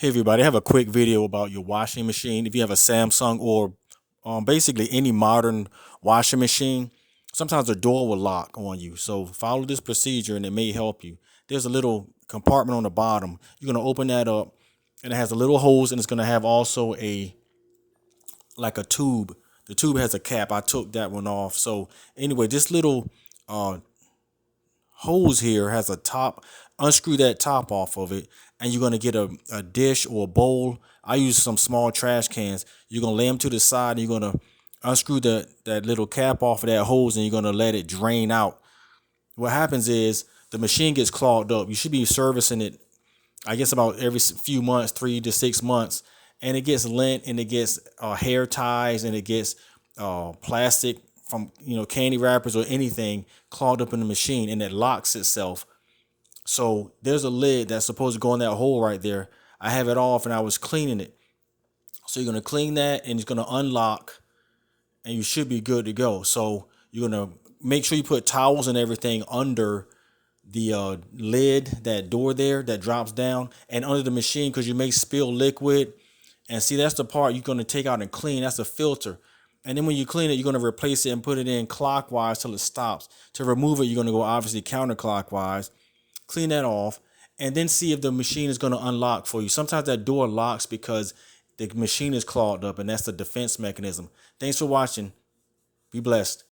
Hey everybody, I have a quick video about your washing machine. If you have a Samsung or basically any modern washing machine, sometimes the door will lock on you. So follow this procedure and it may help you. There's a little compartment on the bottom. You're going to open that up and it has a little hose and it's going to have also a like a tube. The tube has a cap. I took that one off. So anyway, this little uh, hose here has a top. Unscrew that top off of it and you're going to get a dish or a bowl. I use some small trash cans. You're going to lay them to the side and you're going to unscrew that little cap off of that hose and you're going to let it drain out. What happens is the machine gets clogged up. You should be servicing it, I guess, about every few months, 3 to 6 months, and it gets lint and it gets hair ties and it gets plastic from candy wrappers or anything clogged up in the machine, and it locks itself. So there's a lid that's supposed to go in that hole right there. I have it off and I was cleaning it. So you're gonna clean that and it's gonna unlock and you should be good to go. So you're gonna make sure you put towels and everything under the lid, that door there that drops down, and under the machine because you may spill liquid. And see, that's the part you're gonna take out and clean. That's a filter. And then when you clean it, you're gonna replace it and put it in clockwise till it stops. To remove it, you're gonna go obviously counterclockwise, clean that off, and then see if the machine is going to unlock for you. Sometimes that door locks because the machine is clogged up, and that's the defense mechanism. Thanks for watching. Be blessed.